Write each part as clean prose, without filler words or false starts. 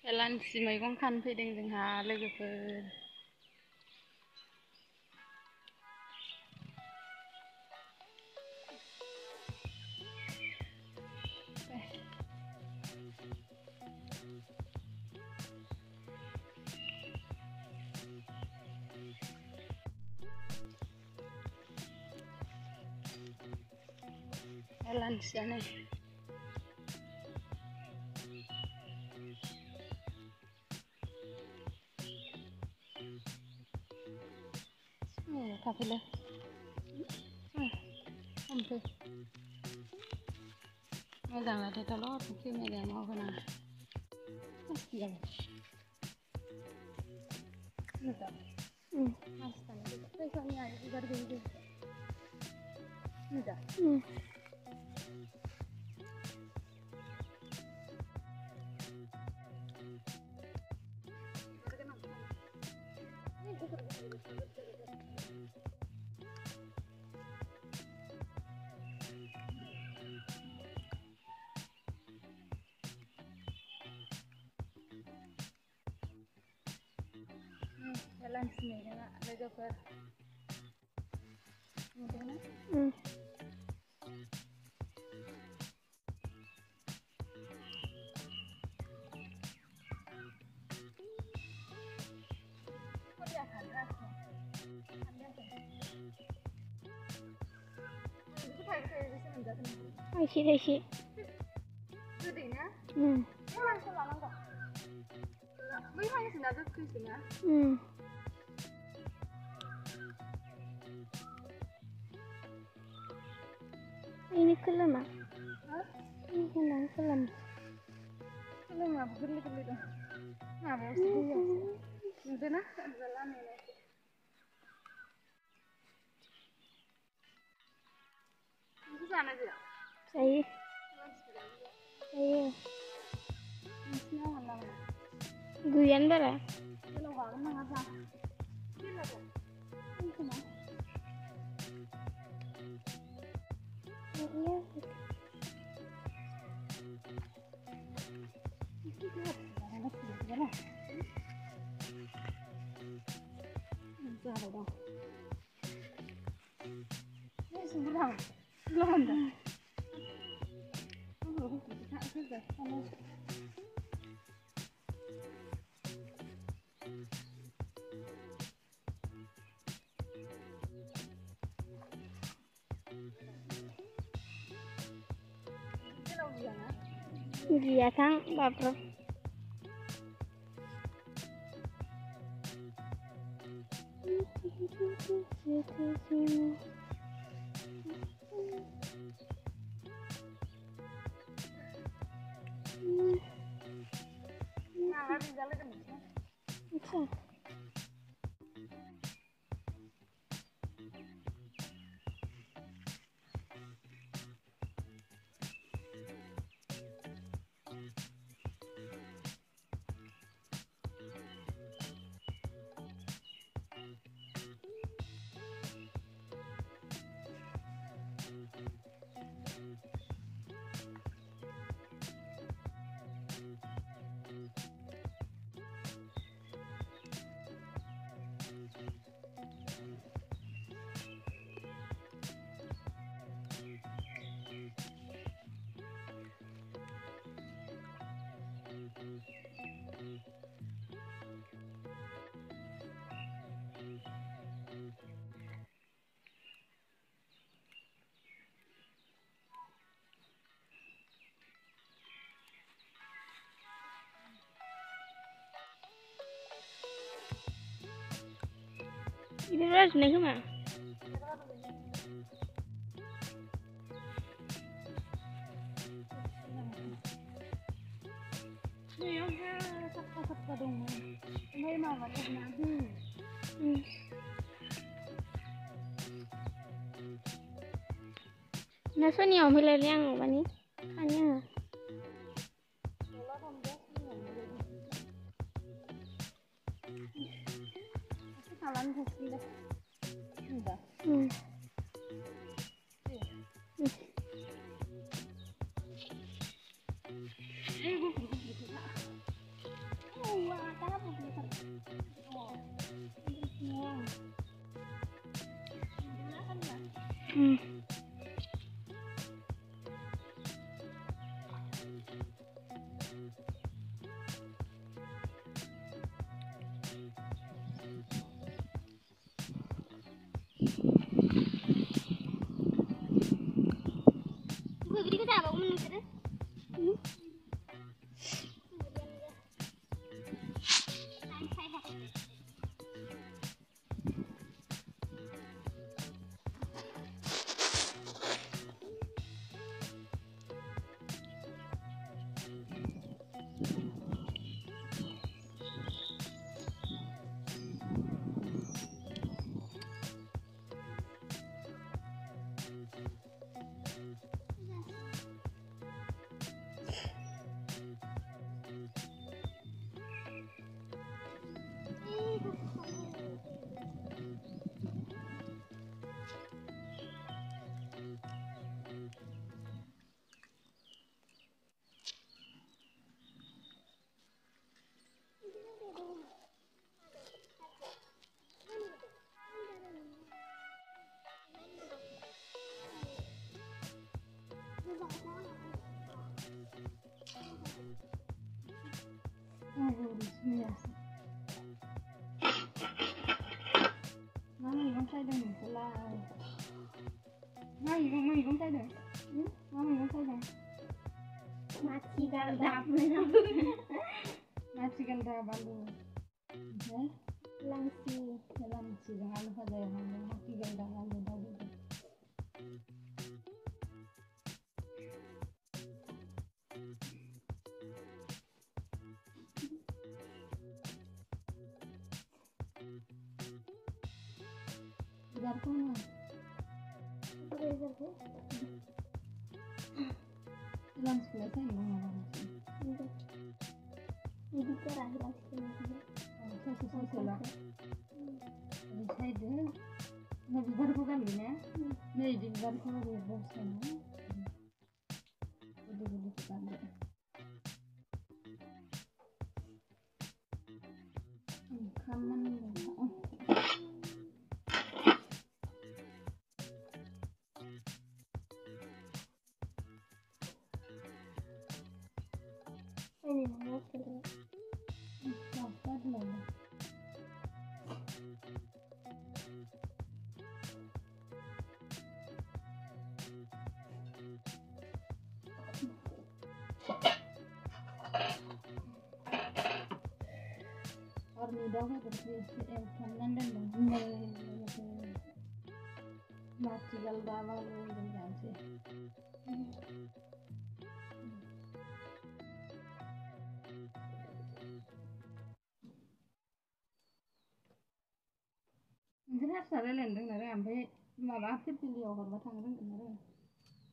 हेलांसि मैगं खानो फैदों जोंहा लोगोफोर। हेलांसियानो थाफैलाय हमफै मोजां लाथायथाल' केमेराया मावहोना मोजां मानसिफ्रानो फैसानि आरो बिबार गैयै मोजां हेलांसि मैगंआ लोगोफोर नुदोंना? थाइसे थाइसे गोदैना? मानसिखौ लानांगौ बै हांसोना गोखैसोना? ini kelema ini hendak kelem kelemaबो गोरलै गोरलै दं माबायावसो दैयावसो नुदोंना लामायावसो नोंसो जाना जाया? जायो जायो नोंसिना मोनना मोना? गैयानो बारा बेलाव बागोन नामा जा बेलावखौ दोनखोमा जाबाय दं मेसेंबो दं लहनदा Dia sang baper ini beras nih kemana? Nasi om hilal yang mana? Hanya. Begini kita apa menurut? Ngon say đây sẽ là ngon say đây ngon say đây Mati ganda mana? Mati ganda balu Langsi jangan pada yang mati ganda balu balu Biar mana? Bilang sebelah saya mana? Ini kerah lagi. Saya saya deh. Nabi baru kan ini ya? Nabi baru kan dia bosan. Jadi kita ambil. Kaman Ini mana kerah? Apa dulu? Ornidong itu kanan dan mati gal bawah dengan sih. Mungkin harus ada lendeng nara sampai malah sih pilih orang batang lendeng nara.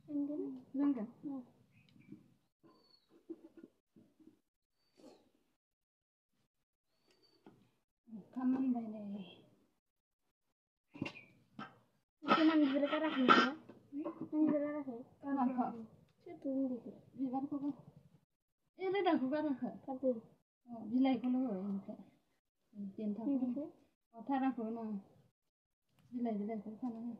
Lendeng. Kaman balik. Itu nang berkerah ya? Nang berkerah ya? Kenapa? Itu ini. Biar kok. Ini dah kok kan? Kata. Oh, bilai kono ini. Cinta kono. Oh, thara kono. Bilai kok kan?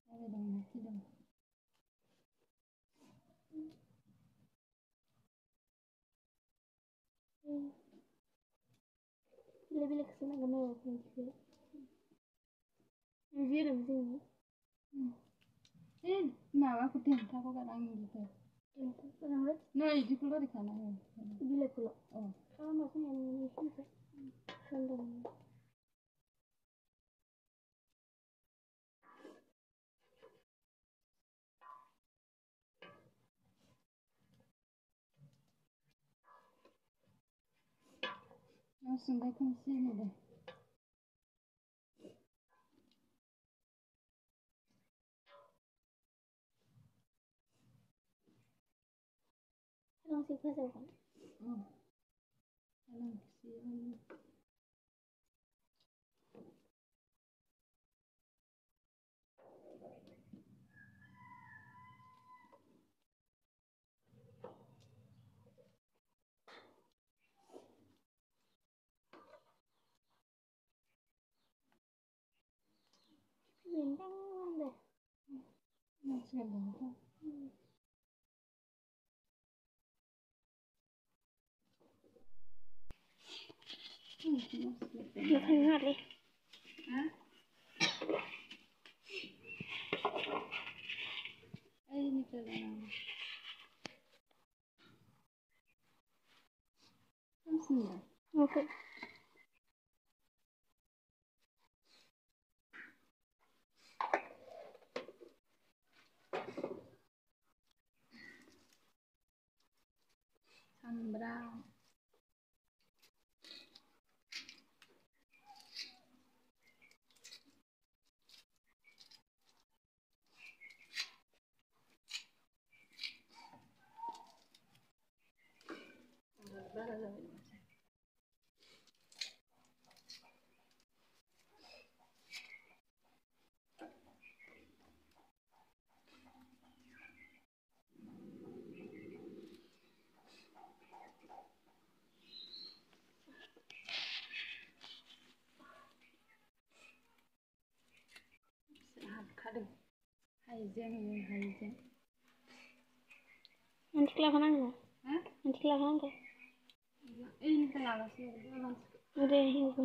Ada dong, tidak. Bila kesana kena nanti. Nanti ada macam ni. Nah, aku cinta kok kan gitu. Orang Nah, itu keluar di sana. bila pula. Oh. Kalau macam yang ini sih. Sandang. Langsung dah ke sini deh. Langsung ke sana. Oh. Langsung. Nó thành ngọt đi. Ok. Brown. Hayzen. Nanti kelapanan nggak? Nanti kelapanan nggak? Ini kenapa sih? Udah itu.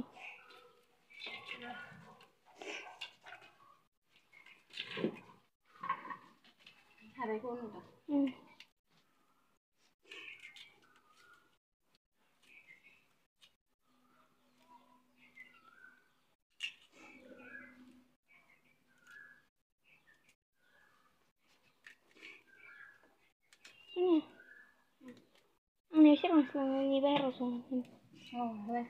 Hari itu udah. Ini. Ini sih langsung nyibar langsung. Oh, weh.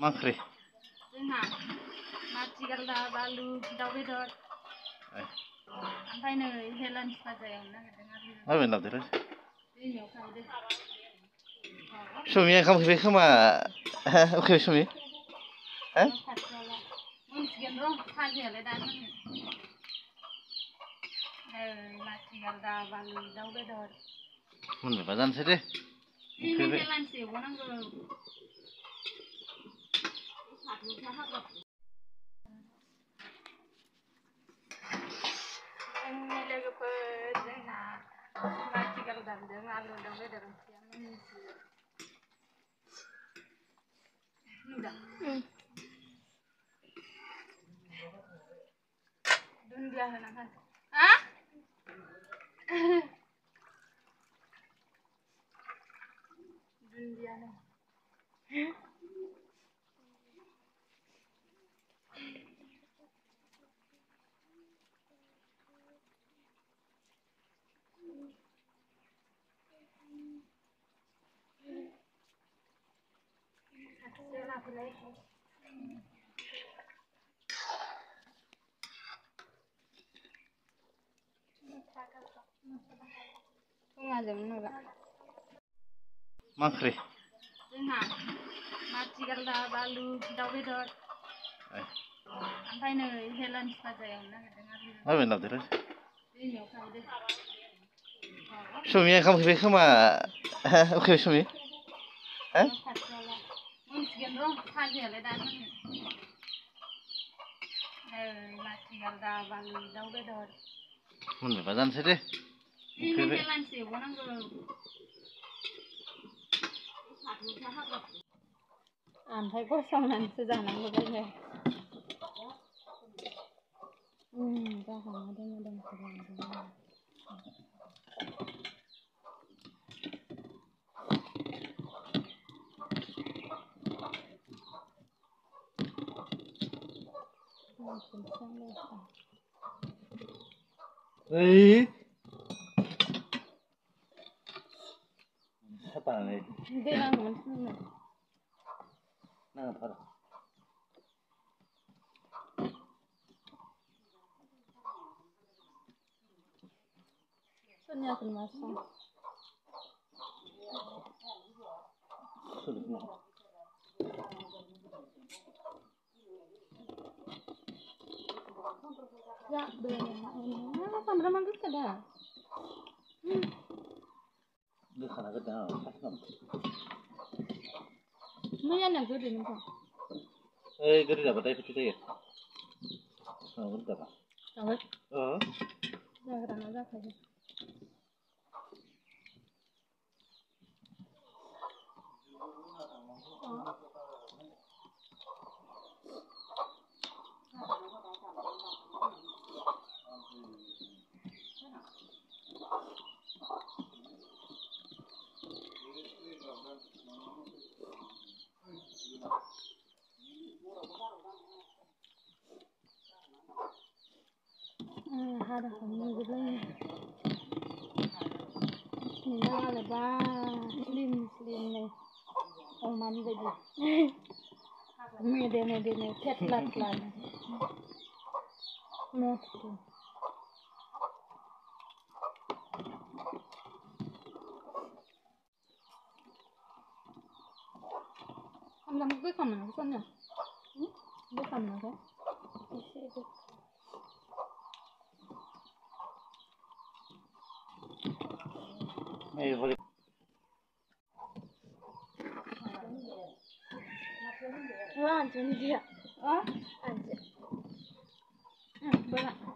Makri. Macigal da balu daw bedor. Oमफ्राय नै Helen बाजायाव नागिरदों आरो मा बेन लाबोदो दैमायाव थांदों सुमिया ओंखाम ओंख्रि खोमा उखैबाय सुमि हो मोनसिगोन र' फाजायालाय दानो माथिगाल दा बालु दाउ बेदर मोनबायबा जानोसै दे उखैबाय हेलानसो एवनांगौ जोंनि लोगोफोर जोंना माथिगाल दानदों आलु दाउ बेदर ओंख्रिया मोनसिगोन नुदों दुन्दिया होनांगोन हा मा ओंख्रि जोंहा माथिगालदाब आलु दाउ बेदर ओमफ्राय नै हेलान्स भाजा एवनो नागिरदों आरो माबे लाबोदो दैमायाव थांदो सुमिया ओंखाम उखैबाय खोमा उखैबाय सुमि मोनसिगोन र' भाजायालाय दानो माथिगालदाब आलु दाउ बेदर मोनबायबा जानोसै दे उखैबाय हेलान्स एवबावनांगौ ओमफ्राय गसंनानैसो जानांगौ जायो जाखांना दोनदों ओइ सातानानै दै नांगौमोन फुंनो नाङाथ' आरो सोरनियाखौ नुवासै सामब्रामा गोखा दा गोखाना गोदा मैयाना गोदै नोंथां ओइ गोदै जाबाथाय बिदि जायो गोदै जाबा जाबाय जाग्राना जाखायो हादाखौ नुजोबलायो नालायबा स्लिम स्लिमनो अमानि बायदि मेदे मेदेनो थेथ्ला थ्लानो मस्थ' सामब्रामखौ गोखा मोनाखै सोरनो गोखा मोनाखै एसे गोखा Anjir dia. Oh, anjir. Berat.